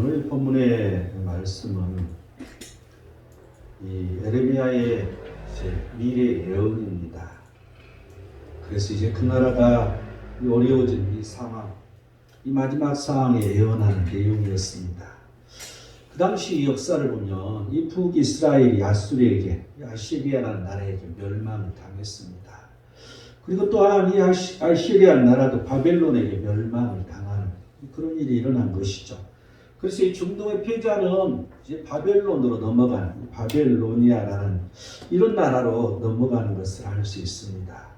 오늘 본문의 말씀은 이 에레미야의 미래 예언입니다. 그래서 이제 그 나라가 어려워진 이 상황, 이 마지막 상황에 예언하는 내용이었습니다. 그 당시 역사를 보면 이 북이스라엘이 아시리아라는 나라에게 멸망을 당했습니다. 그리고 또한 이 아시리아 나라도 바벨론에게 멸망을 당하는 그런 일이 일어난 것이죠. 그래서 이 중동의 패자는 이제 바벨론으로 넘어가는, 바벨로니아라는 이런 나라로 넘어가는 것을 알 수 있습니다.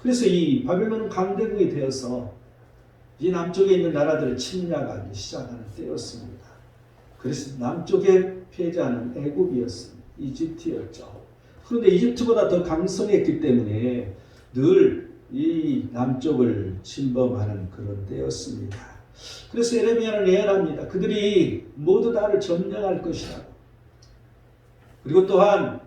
그래서 이 바벨론은 강대국이 되어서 이 남쪽에 있는 나라들을 침략하기 시작하는 때였습니다. 그래서 남쪽의 패자는 애굽이었습니다. 이집트였죠. 그런데 이집트보다 더 강성했기 때문에 늘 이 남쪽을 침범하는 그런 때였습니다. 그래서 에레미야는 예언합니다. 그들이 모두 나를 점령할 것이라고. 그리고 또한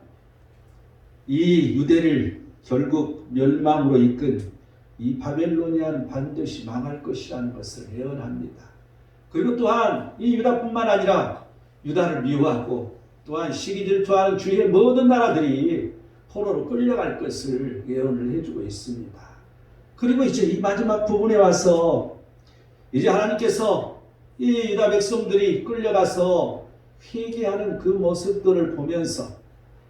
이 유대를 결국 멸망으로 이끈 이 바벨로니아는 반드시 망할 것이라는 것을 예언합니다. 그리고 또한 이 유다뿐만 아니라 유다를 미워하고 또한 시기를 좋아하는 주위의 모든 나라들이 포로로 끌려갈 것을 예언을 해주고 있습니다. 그리고 이제 이 마지막 부분에 와서 이제 하나님께서 이 유다 백성들이 끌려가서 회개하는 그 모습들을 보면서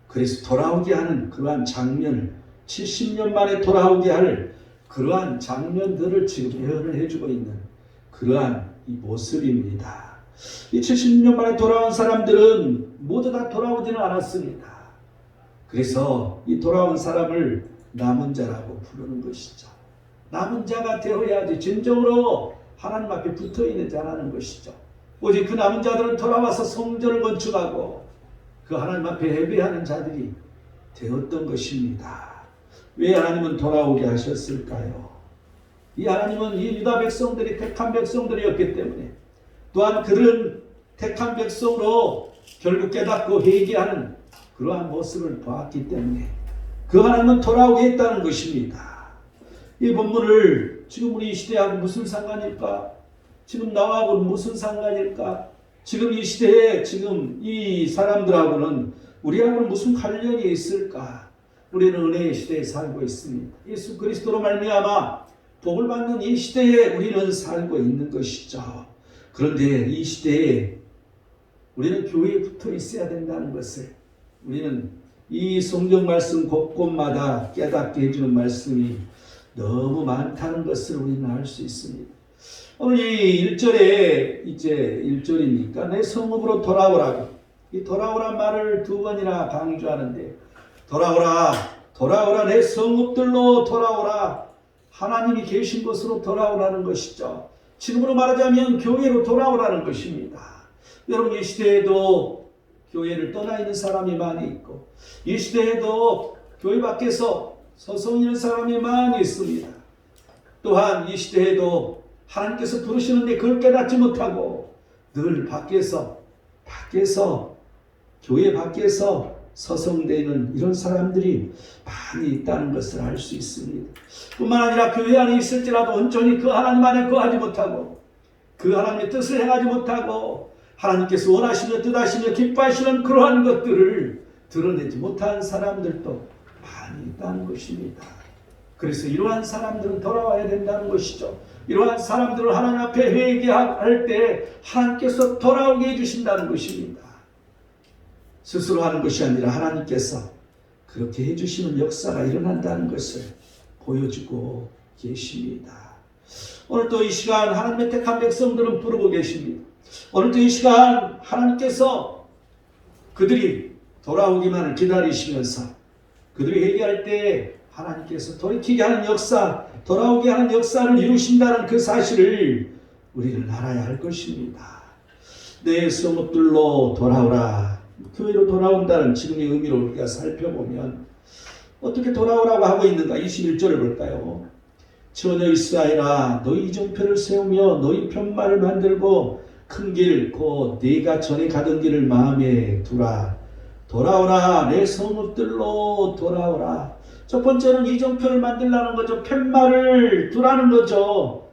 그래서 돌아오게 하는 그러한 장면을 70년 만에 돌아오게 할 그러한 장면들을 지금 예언을 해주고 있는 그러한 이 모습입니다. 이 70년 만에 돌아온 사람들은 모두 다 돌아오지는 않았습니다. 그래서 이 돌아온 사람을 남은 자라고 부르는 것이죠. 남은 자가 되어야지 진정으로 하나님 앞에 붙어있는 자라는 것이죠. 오직 그 남은 자들은 돌아와서 성전을 건축하고 그 하나님 앞에 예배하는 자들이 되었던 것입니다. 왜 하나님은 돌아오게 하셨을까요? 이 하나님은 이 유다 백성들이 택한 백성들이었기 때문에 또한 그들은 택한 백성으로 결국 깨닫고 회개하는 그러한 모습을 보았기 때문에 그 하나님은 돌아오게 했다는 것입니다. 이 본문을 지금 우리 이 시대하고 무슨 상관일까? 지금 나하고는 무슨 상관일까? 지금 이 시대에 지금 이 사람들하고는 우리하고는 무슨 관련이 있을까? 우리는 은혜의 시대에 살고 있습니다. 예수 그리스도로 말미암아 복을 받는 이 시대에 우리는 살고 있는 것이죠. 그런데 이 시대에 우리는 교회에 붙어 있어야 된다는 것을 우리는 이 성경 말씀 곳곳마다 깨닫게 해주는 말씀이 너무 많다는 것을 우리는 알 수 있습니다. 오늘 이 1절에 이제 1절이니까 내 성읍으로 돌아오라고 이 돌아오란 말을 두 번이나 강조하는데 돌아오라 돌아오라 내 성읍들로 돌아오라 하나님이 계신 곳으로 돌아오라는 것이죠. 지금으로 말하자면 교회로 돌아오라는 것입니다. 여러분 이 시대에도 교회를 떠나 있는 사람이 많이 있고 이 시대에도 교회 밖에서 서성이는 사람이 많이 있습니다. 또한 이 시대에도 하나님께서 부르시는데 그걸 깨닫지 못하고 늘 밖에서 교회 밖에서 서성대는 이런 사람들이 많이 있다는 것을 알 수 있습니다. 뿐만 아니라 교회 안에 있을지라도 온전히 그 하나님 안에 거하지 못하고 그 하나님의 뜻을 행하지 못하고 하나님께서 원하시며 뜻하시며 기뻐하시는 그러한 것들을 드러내지 못한 사람들도 많이 있다는 것입니다. 그래서 이러한 사람들은 돌아와야 된다는 것이죠. 이러한 사람들을 하나님 앞에 회개할 때 하나님께서 돌아오게 해주신다는 것입니다. 스스로 하는 것이 아니라 하나님께서 그렇게 해주시는 역사가 일어난다는 것을 보여주고 계십니다. 오늘도 이 시간 하나님의 택한 백성들은 부르고 계십니다. 오늘도 이 시간 하나님께서 그들이 돌아오기만을 기다리시면서 그들이 회개할 때 하나님께서 돌이키게 하는 역사, 돌아오게 하는 역사를 이루신다는 그 사실을 우리는 알아야 할 것입니다. 내 성읍들로 돌아오라. 교회로 돌아온다는 지금의 의미를 우리가 살펴보면 어떻게 돌아오라고 하고 있는가? 21절을 볼까요? 처녀 이스라엘아 너희 이정표를 세우며 너희 편말을 만들고 큰 길 곧 네가 전에 가던 길을 마음에 두라. 돌아오라 내 성읍들로 돌아오라. 첫 번째는 이정표를 만들라는 거죠. 팻말을 두라는 거죠.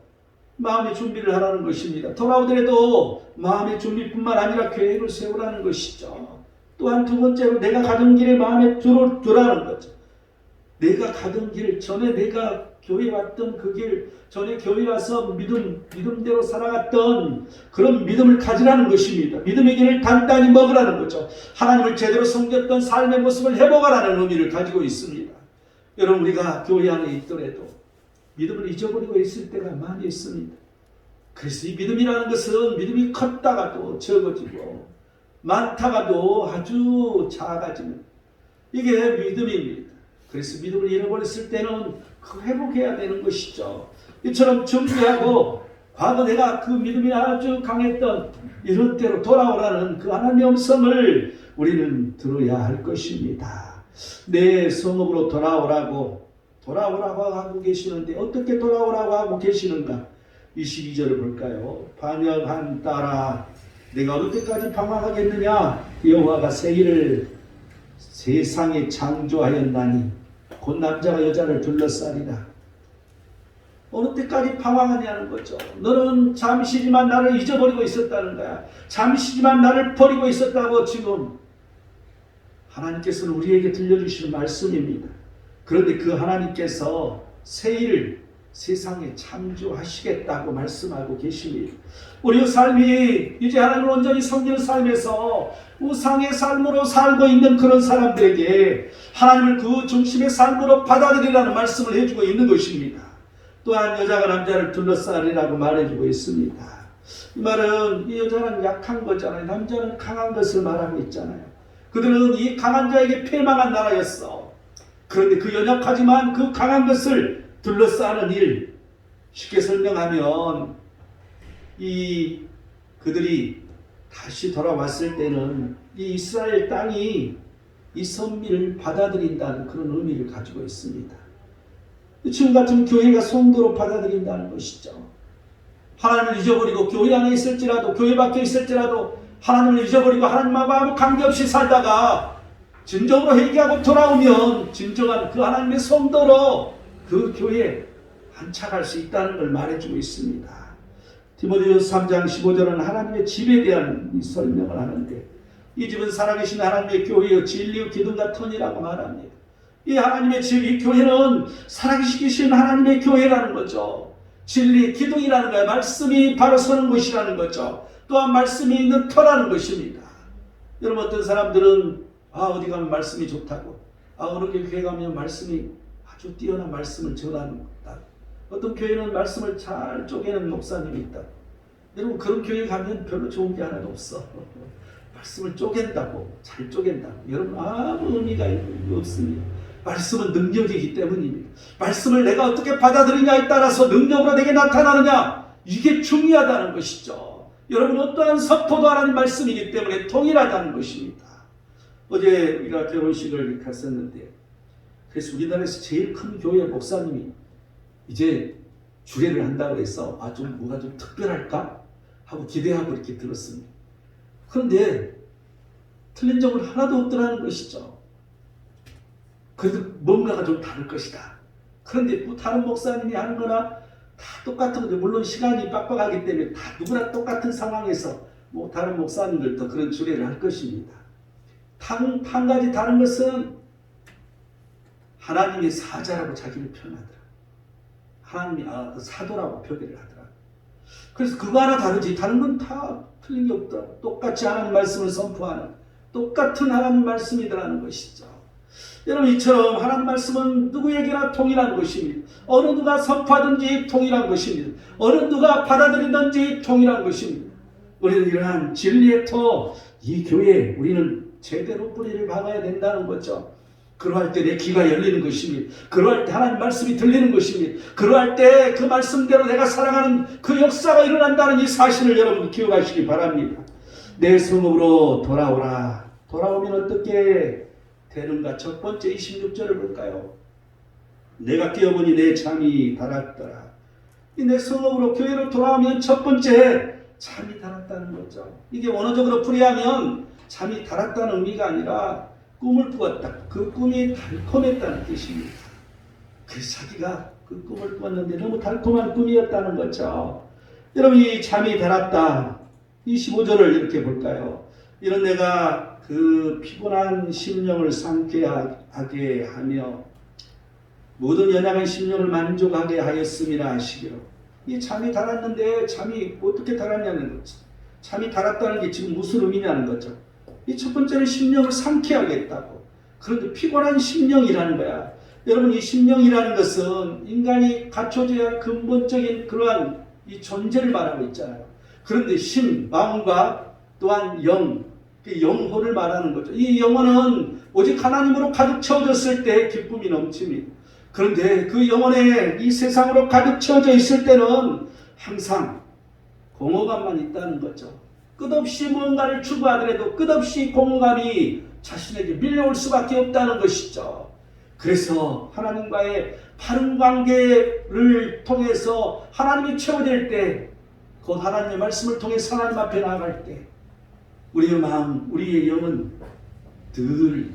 마음의 준비를 하라는 것입니다. 돌아오더라도 마음의 준비뿐만 아니라 계획을 세우라는 것이죠. 또한 두 번째로 내가 가던 길에 마음에 두라는 거죠. 내가 가던 길, 전에 내가 교회 왔던 그 길, 전에 교회 와서 믿음대로 살아갔던 그런 믿음을 가지라는 것입니다. 믿음의 길을 단단히 먹으라는 거죠. 하나님을 제대로 섬겼던 삶의 모습을 회복하라는 의미를 가지고 있습니다. 여러분, 우리가 교회 안에 있더라도 믿음을 잊어버리고 있을 때가 많이 있습니다. 그래서 이 믿음이라는 것은 믿음이 컸다가도 적어지고 많다가도 아주 작아지는 이게 믿음입니다. 그래서 믿음을 잃어버렸을 때는 그 회복해야 되는 것이죠. 이처럼 준비하고 과거 내가 그 믿음이 아주 강했던 이런 때로 돌아오라는 그 하나님의 음성을 우리는 들어야 할 것입니다. 내 성읍으로 돌아오라고 하고 계시는데 어떻게 돌아오라고 하고 계시는가? 22절을 볼까요? 방역한 딸아 내가 어느 때까지 방황하겠느냐? 여호와가 새 일을 세상에 창조하였나니 곧 남자가 여자를 둘러싸리라. 어느 때까지 방황하냐는 거죠. 너는 잠시지만 나를 잊어버리고 있었다는 거야. 잠시지만 나를 버리고 있었다고 지금 하나님께서는 우리에게 들려주시는 말씀입니다. 그런데 그 하나님께서 새 일을 세상에 창조하시겠다고 말씀하고 계십니다. 우리의 삶이 이제 하나님을 온전히 섬기는 삶에서 우상의 삶으로 살고 있는 그런 사람들에게 하나님을 그 중심의 삶으로 받아들이라는 말씀을 해주고 있는 것입니다. 또한 여자가 남자를 둘러싸리라고 말해주고 있습니다. 이 말은 이 여자는 약한 거잖아요. 남자는 강한 것을 말하고 있잖아요. 그들은 이 강한 자에게 패망한 나라였어. 그런데 그 연약하지만 그 강한 것을 둘러싸는 일, 쉽게 설명하면 그들이 다시 돌아왔을 때는 이 이스라엘 땅이 이 선미를 받아들인다는 그런 의미를 가지고 있습니다. 지금 같은 교회가 성도로 받아들인다는 것이죠. 하나님을 잊어버리고 교회 안에 있을지라도 교회 밖에 있을지라도 하나님을 잊어버리고 하나님과 아무 관계없이 살다가 진정으로 회개하고 돌아오면 진정한 그 하나님의 성도로 그 교회에 안착할 수 있다는 걸 말해주고 있습니다. 디모데후서 3장 15절은 하나님의 집에 대한 이 설명을 하는데 이 집은 살아계신 하나님의 교회여 진리의 기둥과 터이라고 말합니다. 이 하나님의 집, 이 교회는 살아계신 하나님의 교회라는 거죠. 진리, 기둥이라는 거예요. 말씀이 바로 서는 곳이라는 거죠. 또한 말씀이 있는 터라는 것입니다. 여러분, 어떤 사람들은 어디 가면 말씀이 좋다고, 어느 교회 가면 말씀이 아주 뛰어난 말씀을 전한다. 어떤 교회는 말씀을 잘 쪼개는 목사님이 있다. 여러분, 그런 교회 가면 별로 좋은 게 하나도 없어. 말씀을 쪼갠다고, 잘 쪼갠다고. 여러분, 아무 의미가 없습니다. 말씀은 능력이기 때문입니다. 말씀을 내가 어떻게 받아들이냐에 따라서 능력으로 내게 나타나느냐, 이게 중요하다는 것이죠. 여러분, 어떠한 서포도 하나님 말씀이기 때문에 동일하다는 것입니다. 어제 우리가 결혼식을 갔었는데, 그래서 우리나라에서 제일 큰 교회 목사님이 이제 주례를 한다고 해서 좀 뭐가 좀 특별할까 하고 기대하고 이렇게 들었습니다. 그런데 틀린 점은 하나도 없더라는 것이죠. 그래도 뭔가가 좀 다를 것이다. 그런데 뭐 다른 목사님이 하는 거나 다 똑같은 건데, 물론 시간이 빡빡하기 때문에 다 누구나 똑같은 상황에서 뭐 다른 목사님들도 그런 주례를 할 것입니다. 한 가지 다른 것은 하나님의 사자라고 자기를 표현하더라. 하나님이 사도라고 표기를 하더라. 그래서 그거 하나 다르지 다른 건 다 틀린 게 없더라. 똑같이 하나님 말씀을 선포하는 똑같은 하나님 말씀이더라는 것이죠. 여러분, 이처럼 하나님 말씀은 누구에게나 동일한 것입니다. 어느 누가 선포하든지 동일한 것입니다. 어느 누가 받아들이든지 동일한 것입니다. 우리는 이러한 진리의 터, 이 교회에 우리는 제대로 뿌리를 박아야 된다는 거죠. 그러할 때 내 귀가 열리는 것입니다. 그러할 때 하나님 말씀이 들리는 것입니다. 그러할 때 그 말씀대로 내가 살아가는 그 역사가 일어난다는 이 사실을 여러분 기억하시기 바랍니다. 내 성읍으로 돌아오라. 돌아오면 어떻게 되는가? 첫 번째 26절을 볼까요? 내가 깨어보니 내 잠이 달았더라. 내 성읍으로 교회로 돌아오면 첫 번째 잠이 달았다는 거죠. 이게 원어적으로 풀이하면 잠이 달았다는 의미가 아니라 꿈을 꾸었다. 그 꿈이 달콤했다는 뜻입니다. 그래서 자기가 그 꿈을 꾸었는데 너무 달콤한 꿈이었다는 거죠. 여러분, 이 잠이 달았다. 이 15절을 이렇게 볼까요? 이런 내가 그 피곤한 심령을 상쾌하게 하며 모든 연약한 심령을 만족하게 하였음이라 하시기로. 이 잠이 달았는데 잠이 어떻게 달았냐는 거죠. 잠이 달았다는 게 지금 무슨 의미냐는 거죠. 이 첫 번째는 심령을 상쾌하게 했다고. 그런데 피곤한 심령이라는 거야. 여러분, 이 심령이라는 것은 인간이 갖춰져야 할 근본적인 그러한 이 존재를 말하고 있잖아요. 그런데 심, 마음과 또한 영, 그 영혼을 말하는 거죠. 이 영혼은 오직 하나님으로 가득 채워졌을 때 기쁨이 넘칩니다. 그런데 그 영혼에 이 세상으로 가득 채워져 있을 때는 항상 공허감만 있다는 거죠. 끝없이 무언가를 추구하더라도 끝없이 공허감이 자신에게 밀려올 수밖에 없다는 것이죠. 그래서 하나님과의 바른 관계를 통해서 하나님이 채워질 때, 곧 하나님의 말씀을 통해서 하나님 앞에 나아갈 때 우리의 마음, 우리의 영은 늘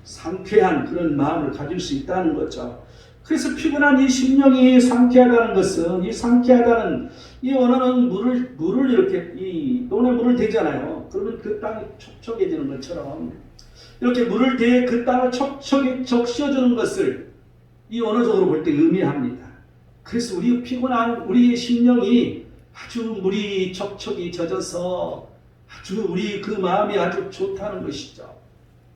상쾌한 그런 마음을 가질 수 있다는 거죠. 그래서 피곤한 이 심령이 상쾌하다는 것은, 이 상쾌하다는 이 언어는 물을 이렇게 이 논에 물을 대잖아요. 그러면 그 땅이 촉촉해지는 것처럼 이렇게 물을 대해 그 땅을 촉촉히 적셔주는 것을 이 언어적으로 볼 때 의미합니다. 그래서 우리 피곤한 우리의 심령이 아주 물이 촉촉히 젖어서 아주 우리 그 마음이 아주 좋다는 것이죠.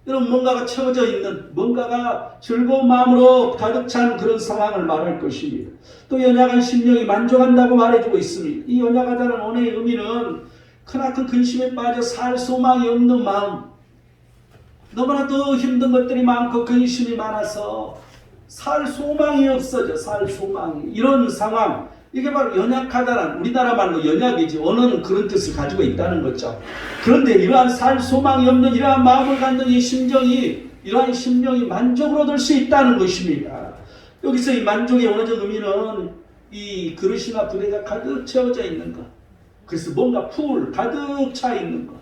여러분, 뭔가가 채워져 있는, 뭔가가 즐거운 마음으로 가득 찬 그런 상황을 말할 것입니다. 또 연약한 심령이 만족한다고 말해주고 있습니다. 이 연약하다는 언어의 의미는 크나큰 근심에 빠져 살 소망이 없는 마음, 너무나도 힘든 것들이 많고 근심이 많아서 살 소망이 없어져, 살 소망이. 이런 상황, 이게 바로 연약하다는, 우리나라 말로 연약이지, 언어는 그런 뜻을 가지고 있다는 거죠. 그런데 이러한 살 소망이 없는 이러한 마음을 갖는 이 심정이, 이러한 심령이 만족을 얻을 수 있다는 것입니다. 여기서 이 만족의 언어적 의미는 이 그릇이나 부대가 가득 채워져 있는 것, 그래서 뭔가 가득 차 있는 것,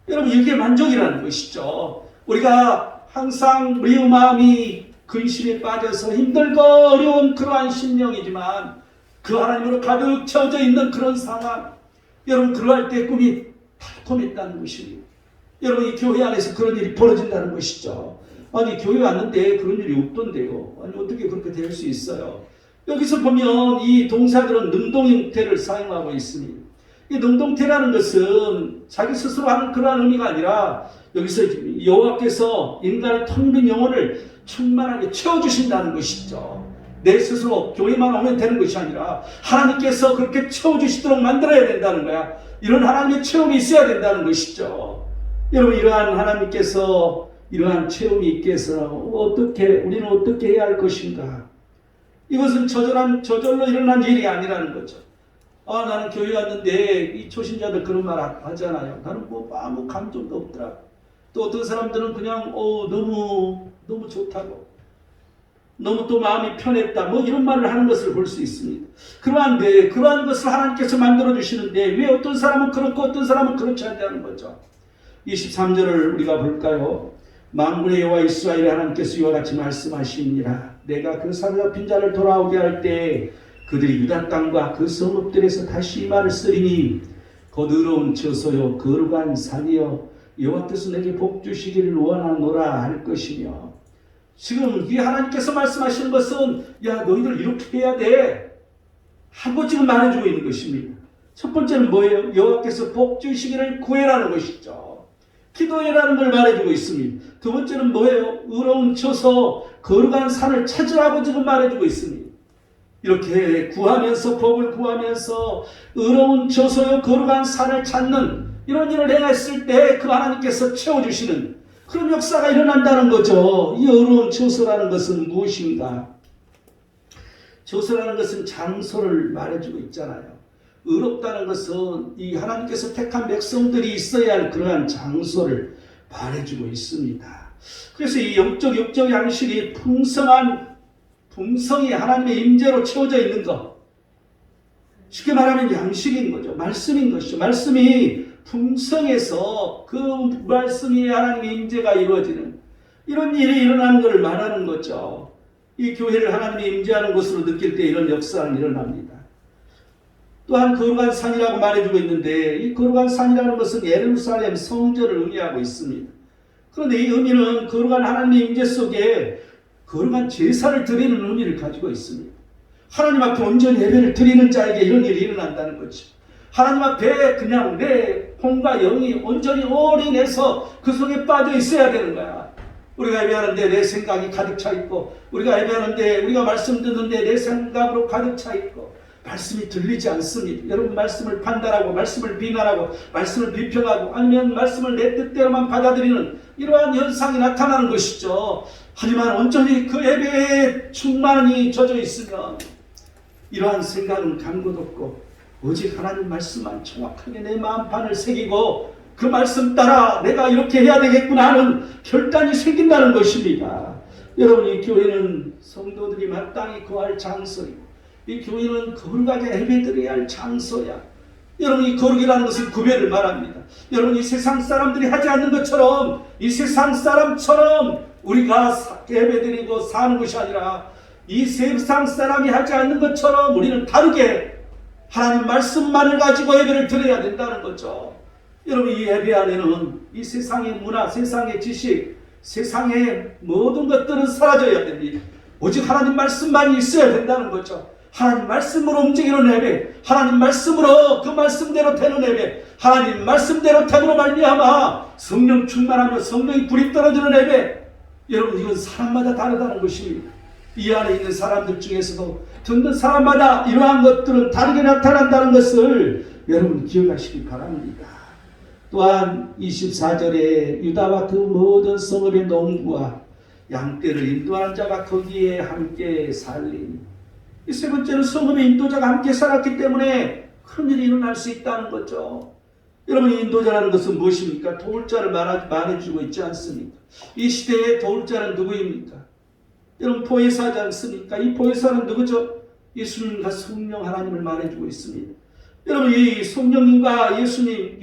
여러분, 이게 만족이라는 것이죠. 우리가 항상 우리의 마음이 근심에 빠져서 힘들고 어려운 그러한 심령이지만 그 하나님으로 가득 채워져 있는 그런 상황, 여러분, 그러할 때 꿈이 달콤했다는 것입니다. 여러분, 이 교회 안에서 그런 일이 벌어진다는 것이죠. 아니, 교회 왔는데 그런 일이 없던데요. 아니, 어떻게 그렇게 될 수 있어요? 여기서 보면 이 동사들은 능동형태를 사용하고 있습니다. 이 능동태라는 것은 자기 스스로 하는 그러한 의미가 아니라 여기서 여호와께서 인간의 텅 빈 영혼을 충만하게 채워주신다는 것이죠. 내 스스로 교회만 오면 되는 것이 아니라 하나님께서 그렇게 채워주시도록 만들어야 된다는 거야. 이런 하나님의 체험이 있어야 된다는 것이죠. 여러분, 이러한 하나님께서 이러한 체험이 있게 해서 우리는 어떻게 해야 할 것인가? 이것은 저절로 일어난 일이 아니라는 거죠. 나는 교회 왔는데, 이 초신자들 그런 말 하잖아요. 나는 아무 감정도 없더라. 또 어떤 사람들은 그냥 너무 좋다고, 너무 또 마음이 편했다, 이런 말을 하는 것을 볼 수 있습니다. 그러한데 그러한 것을 하나님께서 만들어 주시는데 왜 어떤 사람은 그렇고 어떤 사람은 그렇지 않다는 거죠. 23절을 우리가 볼까요? 만군의 여호와 이스라엘의 하나님께서 이와 같이 말씀하시니라. 내가 그 사로잡힌 자를 돌아오게 할 때 그들이 유다 땅과 그 성읍들에서 다시 이 말을 쓰리니 곧 의로운 처소요 거룩한 산이여 여호와께서 내게 복 주시기를 원하노라 할 것이며, 지금 이 하나님께서 말씀하시는 것은 야, 너희들 이렇게 해야 돼 하고 지금 말해주고 있는 것입니다. 첫 번째는 뭐예요? 여호와께서 복 주시기를 구해라는 것이죠. 기도해라는 걸 말해주고 있습니다. 두 번째는 뭐예요? 의로운 처소 거룩한 산을 찾으라고 지금 말해주고 있습니다. 이렇게 구하면서, 복을 구하면서 의로운 처소요 거룩한 산을 찾는 이런 일을 행했을 때 그 하나님께서 채워주시는 그런 역사가 일어난다는 거죠. 이 의로운 처소라는 것은 무엇인가? 처소라는 것은 장소를 말해주고 있잖아요. 의롭다는 것은 이 하나님께서 택한 백성들이 있어야 할 그러한 장소를 말해주고 있습니다. 그래서 이 영적 양식이 풍성히 하나님의 임재로 채워져 있는 것, 쉽게 말하면 양식인 거죠. 말씀인 것이죠. 말씀이 풍성해서 그 말씀이 하나님의 임재가 이루어지는 이런 일이 일어나는 것을 말하는 거죠. 이 교회를 하나님이 임재하는 곳으로 느낄 때 이런 역사는 일어납니다. 또한 거룩한 산이라고 말해주고 있는데 이 거룩한 산이라는 것은 예루살렘 성전을 의미하고 있습니다. 그런데 이 의미는 거룩한 하나님의 임재 속에 거룩한 제사를 드리는 의미를 가지고 있습니다. 하나님 앞에 온전히 예배를 드리는 자에게 이런 일이 일어난다는 거죠. 하나님 앞에 그냥 내 혼과 영이 온전히 올인해서 그 속에 빠져 있어야 되는 거야. 우리가 예배하는데 내 생각이 가득 차 있고, 우리가 예배하는데 우리가 말씀 듣는데 내 생각으로 가득 차 있고, 말씀이 들리지 않습니다. 여러분, 말씀을 판단하고 말씀을 비난하고 말씀을 비평하고 아니면 말씀을 내 뜻대로만 받아들이는 이러한 현상이 나타나는 것이죠. 하지만 온전히 그 예배에 충만히 젖어 있으면 이러한 생각은 간 것 없고 오직 하나님 말씀만 정확하게 내 마음판을 새기고 그 말씀 따라 내가 이렇게 해야 되겠구나 하는 결단이 생긴다는 것입니다. 여러분, 이 교회는 성도들이 마땅히 거할 장소이고 이 교회는 거룩하게 예배드려야 할 장소야. 여러분, 이 거룩이라는 것은 구별을 말합니다. 여러분, 이 세상 사람들이 하지 않는 것처럼 이 세상 사람처럼 우리가 예배드리고 사는 것이 아니라 이 세상 사람이 하지 않는 것처럼 우리는 다르게 하나님 말씀만을 가지고 예배를 드려야 된다는 거죠. 여러분, 이 예배 안에는 이 세상의 문화, 세상의 지식, 세상의 모든 것들은 사라져야 됩니다. 오직 하나님 말씀만이 있어야 된다는 거죠. 하나님 말씀으로 움직이는 예배, 하나님 말씀으로 그 말씀대로 되는 예배, 하나님 말씀대로 됨으로 말미암아 성령 충만하며 성령이 불이 떨어지는 예배. 여러분, 이건 사람마다 다르다는 것입니다. 이 안에 있는 사람들 중에서도 듣는 사람마다 이러한 것들은 다르게 나타난다는 것을 여러분 기억하시기 바랍니다. 또한 24절에 유다와 그 모든 성읍의 농부와 양떼를 인도하는 자가 거기에 함께 살리니, 이 세 번째는 성읍의 인도자가 함께 살았기 때문에 큰 일이 일어날 수 있다는 거죠. 여러분, 이 인도자라는 것은 무엇입니까? 도울자를 말해주고 있지 않습니까? 이 시대의 도울자는 누구입니까? 여러분, 보혜사지 않습니까? 이 보혜사는 누구죠? 예수님과 성령 하나님을 말해주고 있습니다. 여러분, 이 성령님과 예수님,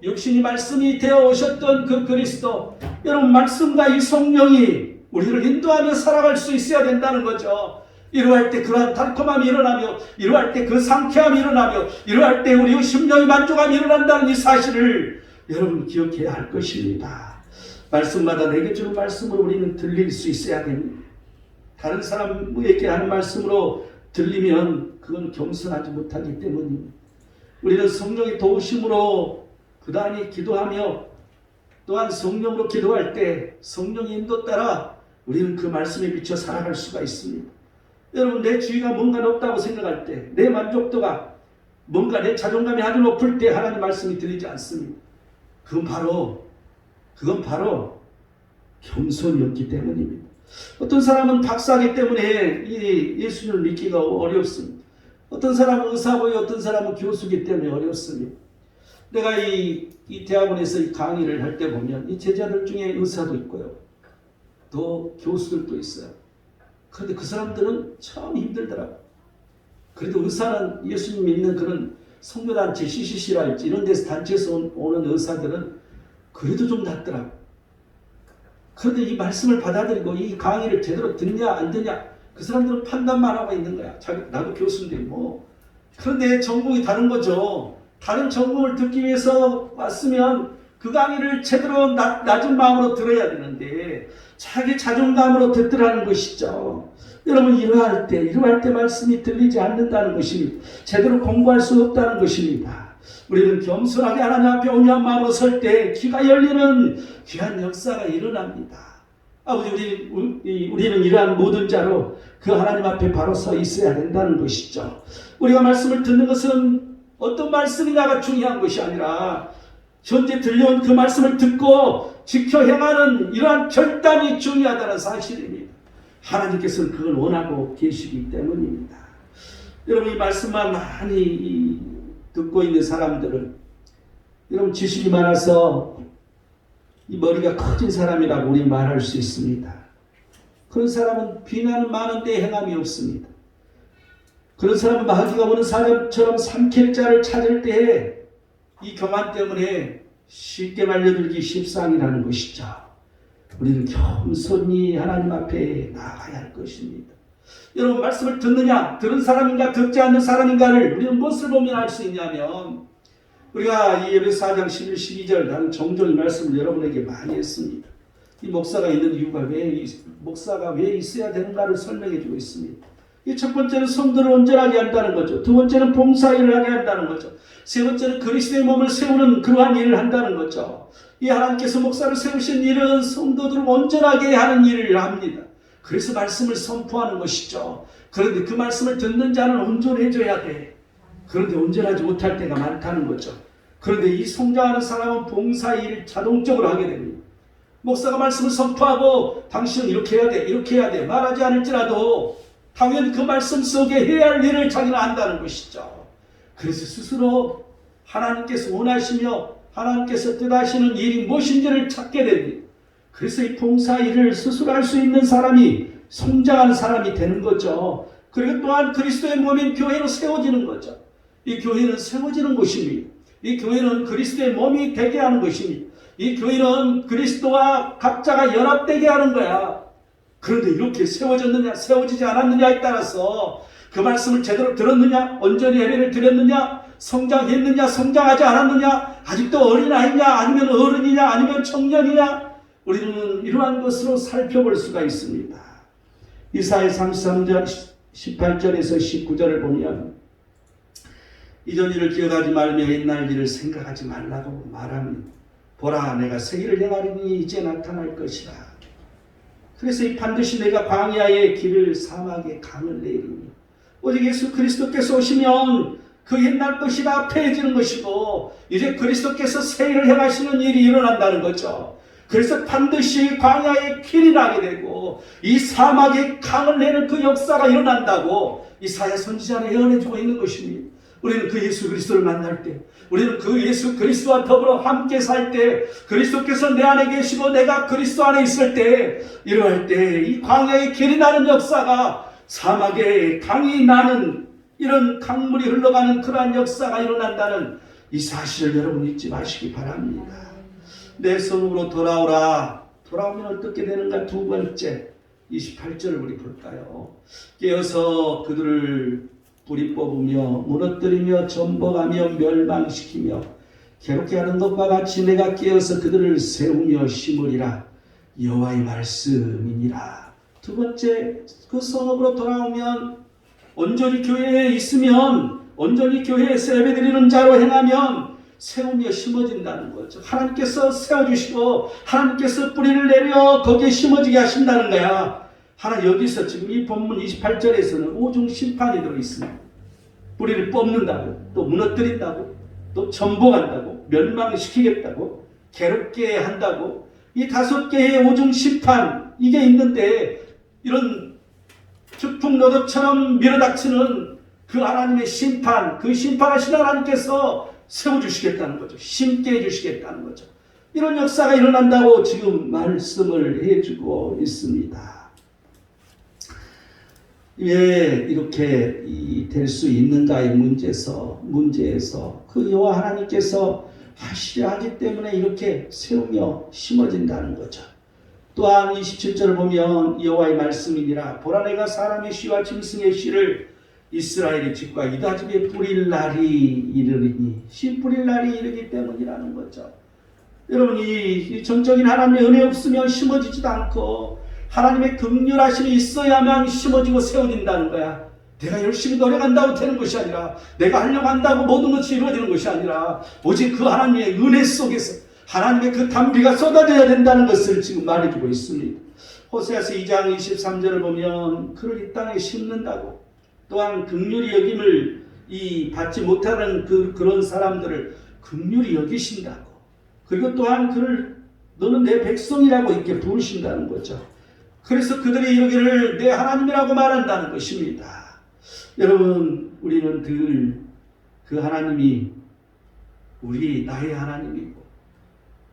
육신이 말씀이 되어 오셨던 그 그리스도, 여러분, 말씀과 이 성령이 우리를 인도하며 살아갈 수 있어야 된다는 거죠. 이러할 때 그러한 달콤함이 일어나며, 이러할 때 그 상쾌함이 일어나며, 이러할 때 우리 심령의 만족함이 일어난다는 이 사실을 여러분 기억해야 할 것입니다. 말씀마다 내게 주는 말씀으로 우리는 들릴 수 있어야 됩니다. 다른 사람에게 하는 말씀으로 들리면 그건 겸손하지 못하기 때문입니다. 우리는 성령의 도우심으로 부단히 기도하며 또한 성령으로 기도할 때 성령의 인도 따라 우리는 그 말씀에 비춰 살아갈 수가 있습니다. 여러분, 내 지위가 뭔가 높다고 생각할 때, 내 만족도가 뭔가 내 자존감이 아주 높을 때 하나님 말씀이 들리지 않습니다. 그건 바로 겸손이었기 때문입니다. 어떤 사람은 박사이기 때문에 이 예수님을 믿기가 어렵습니다. 어떤 사람은 의사고 어떤 사람은 교수이기 때문에 어렵습니다. 내가 이 대학원에서 이 강의를 할 때 보면 이 제자들 중에 의사도 있고요, 또 교수들도 있어요. 그런데 그 사람들은 참 힘들더라고요. 그래도 의사는 예수님 믿는 그런 선교단체 CCC랄지 이런 데서 단체에서 오는 의사들은 그래도 좀 낫더라고요. 그런데 이 말씀을 받아들이고 이 강의를 제대로 듣냐 안 듣냐, 그 사람들은 판단만 하고 있는 거야. 나도 교수인데 뭐. 그런데 전공이 다른 거죠. 다른 전공을 듣기 위해서 왔으면 그 강의를 제대로 낮은 마음으로 들어야 되는데 자기 자존감으로 듣더라는 것이죠. 여러분, 이러할 때 말씀이 들리지 않는다는 것입니다. 제대로 공부할 수 없다는 것입니다. 우리는 겸손하게 하나님 앞에 온유한 마음으로 설 때 귀가 열리는 귀한 역사가 일어납니다. 아버지, 우리는 이러한 모든 자로 그 하나님 앞에 바로 서 있어야 된다는 것이죠. 우리가 말씀을 듣는 것은 어떤 말씀이냐가 중요한 것이 아니라 현재 들려온 그 말씀을 듣고 지켜 행하는 이러한 결단이 중요하다는 사실입니다. 하나님께서는 그걸 원하고 계시기 때문입니다. 여러분, 이 말씀만 많이 듣고 있는 사람들은 여러분 지식이 많아서 이 머리가 커진 사람이라고 우리 말할 수 있습니다. 그런 사람은 비난은 많은데 행함이 없습니다. 그런 사람은 마귀가 오는 사람처럼 삼킬 자를 찾을 때에 이 교만 때문에 쉽게 말려들기 십상이라는 것이죠. 우리는 겸손히 하나님 앞에 나아가야 할 것입니다. 여러분, 말씀을 듣느냐, 들은 사람인가 듣지 않는 사람인가를 우리는 무엇을 보면 알 수 있냐면, 우리가 이 에베소 4장 11, 12절 나는 종종 이 말씀을 여러분에게 많이 했습니다. 이 목사가 있는 이유가 목사가 왜 있어야 되는가를 설명해 주고 있습니다. 이 첫 번째는 성도를 온전하게 한다는 거죠. 두 번째는 봉사일을 하게 한다는 거죠. 세 번째는 그리스도의 몸을 세우는 그러한 일을 한다는 거죠. 이 하나님께서 목사를 세우신 일은 성도들을 온전하게 하는 일을 합니다. 그래서 말씀을 선포하는 것이죠. 그런데 그 말씀을 듣는 자는 온전해져야 돼. 그런데 온전하지 못할 때가 많다는 거죠. 그런데 이 성장하는 사람은 봉사일을 자동적으로 하게 됩니다. 목사가 말씀을 선포하고 당신은 이렇게 해야 돼, 이렇게 해야 돼 말하지 않을지라도 당연히 그 말씀 속에 해야 할 일을 자기는 안다는 것이죠. 그래서 스스로 하나님께서 원하시며 하나님께서 뜻하시는 일이 무엇인지를 찾게 됩니다. 그래서 이 봉사일을 스스로 할 수 있는 사람이 성장하는 사람이 되는 거죠. 그리고 또한 그리스도의 몸인 교회로 세워지는 거죠. 이 교회는 세워지는 곳입니다. 이 교회는 그리스도의 몸이 되게 하는 것입니다. 이 교회는 그리스도와 각자가 연합되게 하는 거야. 그런데 이렇게 세워졌느냐 세워지지 않았느냐에 따라서 그 말씀을 제대로 들었느냐, 온전히 예배를 드렸느냐, 성장했느냐 성장하지 않았느냐, 아직도 어린아이냐 아니면 어른이냐 아니면 청년이냐, 우리는 이러한 것으로 살펴볼 수가 있습니다. 이사야 33절 18절에서 19절을 보면 이전 일을 기억하지 말며 옛날 일을 생각하지 말라고 말합니다. 보라, 내가 새 일을 행하리니 이제 나타날 것이라. 그래서 이 반드시 내가 광야의 길을 사막의 강을 내리니, 오직 예수 그리스도께서 오시면 그 옛날 것이 다 폐해지는 것이고 이제 그리스도께서 새 일을 행하시는 일이 일어난다는 거죠. 그래서 반드시 광야의 길이 나게 되고 이 사막의 강을 내는 그 역사가 일어난다고 이사야 선지자는 예언해주고 있는 것입니다. 우리는 그 예수 그리스도를 만날 때, 우리는 그 예수 그리스도와 더불어 함께 살 때, 그리스도께서 내 안에 계시고 내가 그리스도 안에 있을 때, 이러할 때 이 광야의 길이 나는 역사가, 사막에 강이 나는 이런 강물이 흘러가는 그러한 역사가 일어난다는 이 사실을 여러분 잊지 마시기 바랍니다. 내 성으로 돌아오라. 돌아오면 어떻게 되는가? 두 번째 28절을 우리 볼까요? 깨어서 그들을 뿌리 뽑으며 무너뜨리며 전복하며 멸망시키며 괴롭게 하는 것과 같이 내가 깨어서 그들을 세우며 심으리라. 여호와의 말씀이니라. 두 번째, 그 성읍으로 돌아오면, 온전히 교회에 있으면, 온전히 교회에서 예배드리는 자로 행하면 세우며 심어진다는 거죠. 하나님께서 세워주시고 하나님께서 뿌리를 내려 거기에 심어지게 하신다는 거야. 하나, 여기서 지금 이 본문 28절에서는 오중 심판이 들어있습니다. 뿌리를 뽑는다고, 또 무너뜨린다고, 또 전복한다고, 멸망시키겠다고, 괴롭게 한다고, 이 5개의 오중 심판, 이게 있는데 이런 주풍노도처럼 밀어닥치는 그 하나님의 심판, 그 심판하신 하나님께서 세워주시겠다는 거죠. 심게 해주시겠다는 거죠. 이런 역사가 일어난다고 지금 말씀을 해주고 있습니다. 왜 이렇게 될 수 있는가의 문제에서 그 여호와 하나님께서 하시려 하기 때문에 이렇게 세우며 심어진다는 거죠. 또한 27절을 보면 여호와의 말씀이니라. 보라, 내가 사람의 씨와 짐승의 씨를 이스라엘의 집과 유다 집에 뿌릴 날이 이르리니, 씨 뿌릴 날이 이르기 때문이라는 거죠. 여러분, 이 전적인 하나님의 은혜 없으면 심어지지도 않고 하나님의 긍휼하심이 있어야만 심어지고 세워진다는 거야. 내가 열심히 노력한다고 되는 것이 아니라, 내가 하려고 한다고 모든 것이 이루어지는 것이 아니라, 오직 그 하나님의 은혜 속에서 하나님의 그 담비가 쏟아져야 된다는 것을 지금 말해주고 있습니다. 호세아서 2장 23절을 보면 그를 이 땅에 심는다고, 또한 긍휼히 여김을 받지 못하는 그런 사람들을 긍휼히 여기신다고, 그리고 또한 그를 너는 내 백성이라고 이렇게 부르신다는 거죠. 그래서 그들이 이르기를 내 하나님이라고 말한다는 것입니다. 여러분, 우리는 늘 그 하나님이 나의 하나님이고,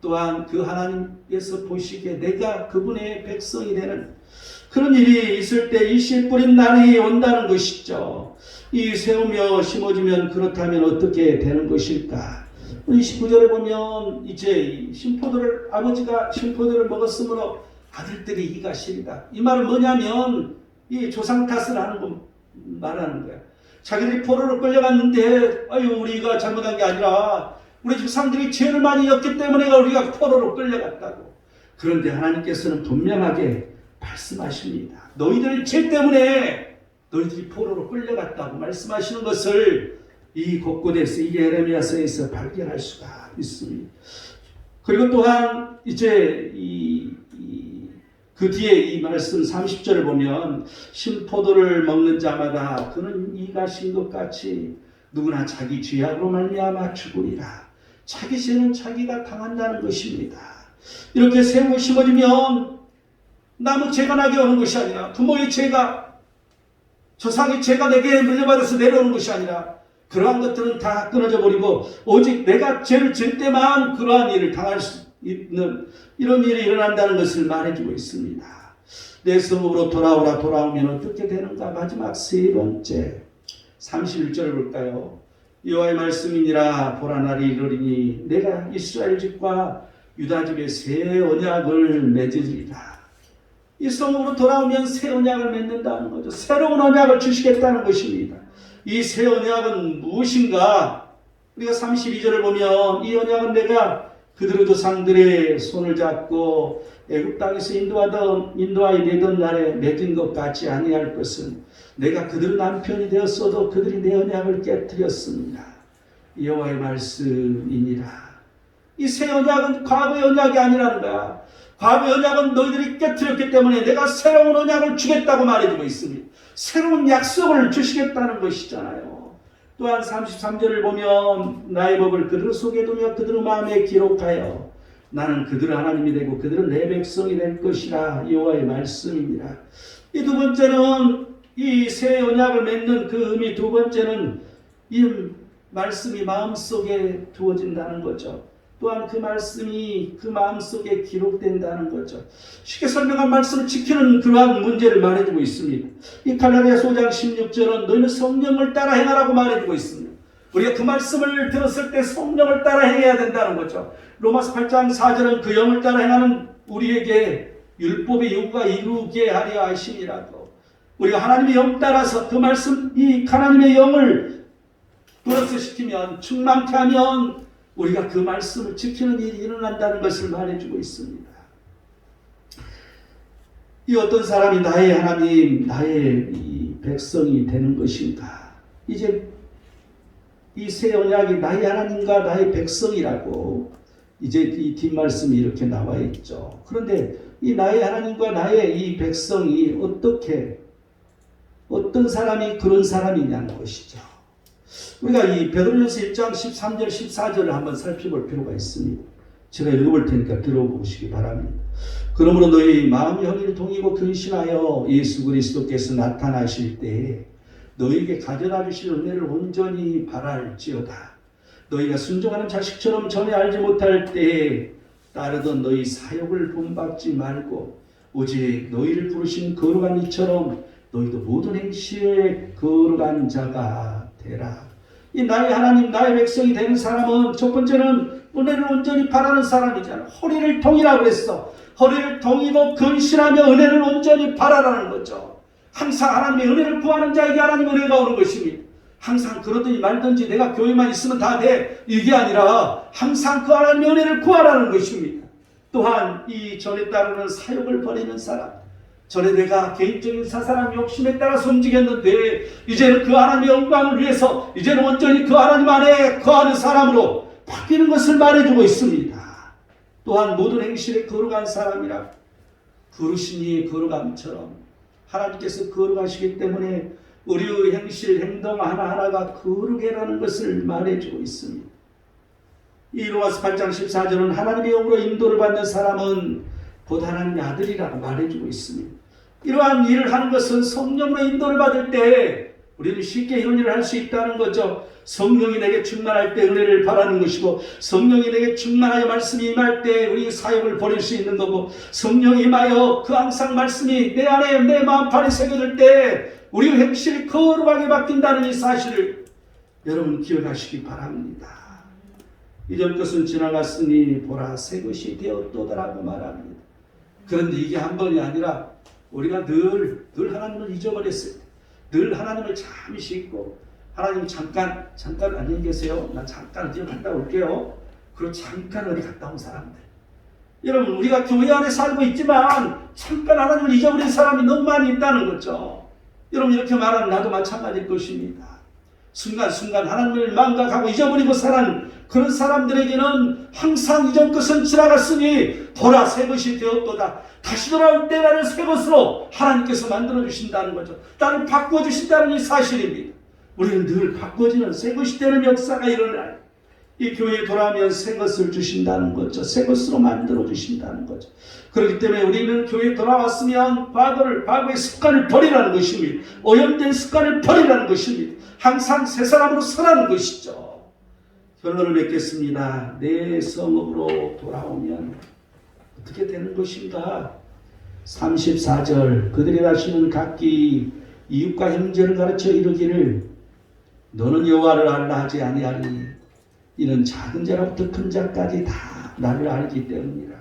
또한 그 하나님께서 보시기에 내가 그분의 백성이 되는 그런 일이 있을 때 이 씨 뿌린 날이 온다는 것이죠. 이 세우며 심어지면 그렇다면 어떻게 되는 것일까? 29절에 보면 이제 아버지가 심포도를 먹었으므로 아들들이 이가 시리다. 이 말은 뭐냐면 이 조상 탓을 하는 거 말하는 거야. 자기들이 포로로 끌려갔는데 아유 우리가 잘못한 게 아니라 우리 조상들이 죄를 많이 졌기 때문에 우리가 포로로 끌려갔다고. 그런데 하나님께서는 분명하게 말씀하십니다. 너희들 죄 때문에 너희들이 포로로 끌려갔다고 말씀하시는 것을 이 곳곳에서 이 예레미야서에서 발견할 수가 있습니다. 그리고 또한 이제 그 뒤에 이 말씀 30절을 보면 신포도를 먹는 자마다 그는 이가 신 것 같이 누구나 자기 죄악으로 말미암아 죽으리라. 자기 죄는 자기가 당한다는 것입니다. 이렇게 세우고 심어지면 남의 죄가 나게 오는 것이 아니라 부모의 죄가 조상의 죄가 내게 물려받아서 내려오는 것이 아니라 그러한 것들은 다 끊어져 버리고 오직 내가 죄를 질 때만 그러한 일을 당할 수 있는 이런 일이 일어난다는 것을 말해주고 있습니다. 내 성읍으로 돌아오라. 돌아오면 어떻게 되는가? 마지막 세 번째 31절을 볼까요? 여호와의 말씀이니라. 보라 날이 이르리니 내가 이스라엘 집과 유다 집에 새 언약을 맺으리라. 이 성읍으로 돌아오면 새 언약을 맺는다는 거죠. 새로운 언약을 주시겠다는 것입니다. 이 새 언약은 무엇인가? 우리가 32절을 보면 이 언약은 내가 그들의 조상들의 손을 잡고 애굽 땅에서 인도하여 내던 날에 맺은 것 같지 아니할 것은 내가 그들의 남편이 되었어도 그들이 내 언약을 깨뜨렸습니다. 여호와의 말씀이니라. 이 새 언약은 과거의 언약이 아니라는 거야. 과거의 언약은 너희들이 깨뜨렸기 때문에 내가 새로운 언약을 주겠다고 말해주고 있습니다. 새로운 약속을 주시겠다는 것이잖아요. 또한 33절을 보면 나의 법을 그들 속에 두며 그들의 마음에 기록하여 나는 그들의 하나님이 되고 그들은 내 백성이 될 것이라. 여호와의 말씀입니다. 이 두 번째는 이 새 언약을 맺는 그 의미, 두 번째는 이 말씀이 마음속에 두어진다는 거죠. 또한 그 말씀이 그 마음속에 기록된다는 거죠. 쉽게 설명한 말씀을 지키는 그러한 문제를 말해주고 있습니다. 이 갈라디아서 5장 16절은 너희는 성령을 따라 행하라고 말해주고 있습니다. 우리가 그 말씀을 들었을 때 성령을 따라 행해야 된다는 거죠. 로마서 8장 4절은 그 영을 따라 행하는 우리에게 율법의 요구가 이루게 하려 하심이라고. 우리가 하나님의 영 따라서 그 말씀, 이 하나님의 영을 불어시키면 충만케 하면 우리가 그 말씀을 지키는 일이 일어난다는 것을 말해주고 있습니다. 이 어떤 사람이 나의 하나님, 나의 이 백성이 되는 것인가? 이제 이 새 언약이 나의 하나님과 나의 백성이라고 이제 이 뒷말씀이 이렇게 나와 있죠. 그런데 이 나의 하나님과 나의 이 백성이 어떤 사람이 그런 사람이냐는 것이죠. 우리가 이 베드로전서 1장 13절 14절을 한번 살펴볼 필요가 있습니다. 제가 읽어볼 테니까 들어보시기 바랍니다. 그러므로 너희 마음이 형제를 동이고 근신하여 예수 그리스도께서 나타나실 때에 너희에게 가져다 주실 은혜를 온전히 바랄지어다. 너희가 순종하는 자식처럼 전에 알지 못할 때에 따르던 너희 사욕을 본받지 말고 오직 너희를 부르신 거룩한 이처럼 너희도 모든 행실에 거룩한 자가 되라. 이 나의 하나님, 나의 백성이 되는 사람은 첫 번째는 은혜를 온전히 바라는 사람이잖아. 허리를 동이라고 그랬어. 허리를 동이고 근신하며 은혜를 온전히 바라라는 거죠. 항상 하나님의 은혜를 구하는 자에게 하나님의 은혜가 오는 것입니다. 항상 그러든지 말든지 내가 교회만 있으면 다 돼. 이게 아니라 항상 그 하나님의 은혜를 구하라는 것입니다. 또한 이 전에 따르는 사욕을 버리는 사람. 전에 내가 개인적인 사사랑 욕심에 따라서 움직였는데 이제는 그 하나님의 영광을 위해서 이제는 온전히 그 하나님 안에 거하는 사람으로 바뀌는 것을 말해주고 있습니다. 또한 모든 행실에 거룩한 사람이라 부르신 이의 거룩함처럼 하나님께서 거룩하시기 때문에 우리의 행실, 행동 하나하나가 거룩해라는 것을 말해주고 있습니다. 이 로마서 8장 14절은 하나님의 영으로 인도를 받는 사람은 곧 하나님의 아들이라고 말해주고 있습니다. 이러한 일을 하는 것은 성령으로 인도를 받을 때 우리는 쉽게 이런 일을 할 수 있다는 거죠. 성령이 내게 충만할 때 은혜를 바라는 것이고 성령이 내게 충만하여 말씀이 임할 때 우리 사역을 버릴 수 있는 거고 성령이 임하여 그 항상 말씀이 내 안에 내 마음판에 새겨질 때 우리의 행실이 거룩하게 바뀐다는 이 사실을 여러분 기억하시기 바랍니다. 이전 것은 지나갔으니 보라 새 것이 되었도다라고 말합니다. 그런데 이게 한 번이 아니라 우리가 늘 하나님을 잊어버렸을 때, 늘 하나님을 잠시 잊고, 하나님 잠깐 안녕히 계세요. 나 잠깐 어디 갔다 올게요. 그리고 잠깐 어디 갔다 온 사람들. 여러분, 우리가 교회 안에 살고 있지만 잠깐 하나님을 잊어버린 사람이 너무 많이 있다는 거죠. 여러분, 이렇게 말하면 나도 마찬가지일 것입니다. 순간순간 하나님을 망각하고 잊어버리고 사는 그런 사람들에게는 항상 이전 것은 지나갔으니 보라 새 것이 되었도다. 다시 돌아올 때 나를 새 것으로 하나님께서 만들어주신다는 거죠. 나를 바꿔주신다는 이 사실입니다. 우리는 늘 바꿔지는 새 것이 되는 역사가 일어나요. 이 교회에 돌아오면 새 것을 주신다는 거죠. 새 것으로 만들어주신다는 거죠. 그렇기 때문에 우리는 교회에 돌아왔으면 과거의 습관을 버리라는 것입니다. 오염된 습관을 버리라는 것입니다. 항상 새 사람으로 서라는 것이죠. 결론을 맺겠습니다. 내 성읍으로 돌아오면 어떻게 되는 것인가? 34절 그들이 다시는 각기 이웃과 형제를 가르쳐 이르기를 너는 여호와를 알라 하지 아니하니 이는 작은 자로부터 큰 자까지 다 나를 알기 때문이라.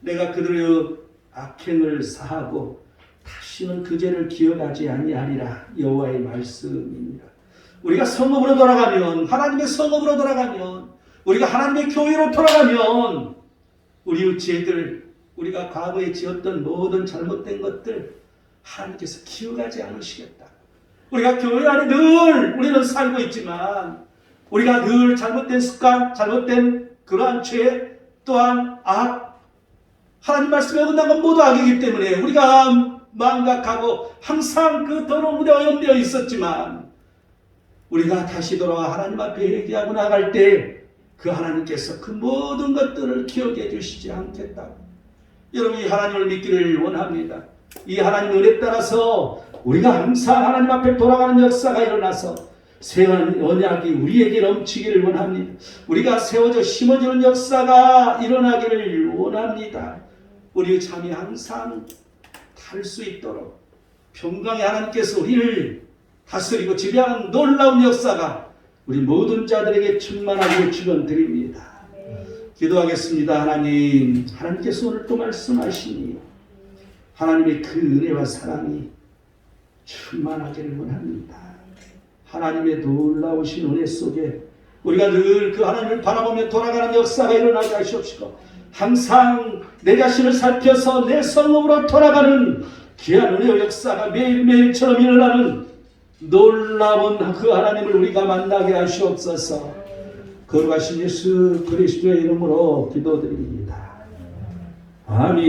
내가 그들의 악행을 사하고 다시는 그 죄를 기억하지 아니하리라. 여호와의 말씀입니다. 우리가 성읍으로 돌아가면, 하나님의 성읍으로 돌아가면, 우리가 하나님의 교회로 돌아가면 우리의 죄들, 우리가 과거에 지었던 모든 잘못된 것들 하나님께서 기억하지 않으시겠다. 우리가 교회 안에 늘 우리는 살고 있지만 우리가 늘 잘못된 습관, 잘못된 그러한 죄, 또한 악, 하나님 말씀에 어긋난 건 모두 악이기 때문에 우리가 망각하고 항상 그 더러운 물에 오염되어 있었지만 우리가 다시 돌아와 하나님 앞에 회개하고 나갈 때 그 하나님께서 그 모든 것들을 기억해 주시지 않겠다고. 여러분, 이 하나님을 믿기를 원합니다. 이 하나님 은혜 따라서 우리가 항상 하나님 앞에 돌아가는 역사가 일어나서 새 언약이 우리에게 넘치기를 원합니다. 우리가 세워져 심어지는 역사가 일어나기를 원합니다. 우리의 잠이 항상 달 수 있도록 평강의 하나님께서 우리를 다스리고 지배하는 놀라운 역사가 우리 모든 자들에게 충만하기를 축원드립니다. 기도하겠습니다. 하나님께서 오늘 또 말씀하시니 하나님의 그 은혜와 사랑이 충만하기를 원합니다. 하나님의 놀라우신 은혜 속에 우리가 늘 그 하나님을 바라보며 돌아가는 역사가 일어나게 하시옵시고 항상 내 자신을 살펴서 내 성읍으로 돌아가는 귀한 은혜의 역사가 매일매일처럼 일어나는 놀라운 그 하나님을 우리가 만나게 하시옵소서. 거룩하신 예수 그리스도의 이름으로 기도드립니다. 아멘.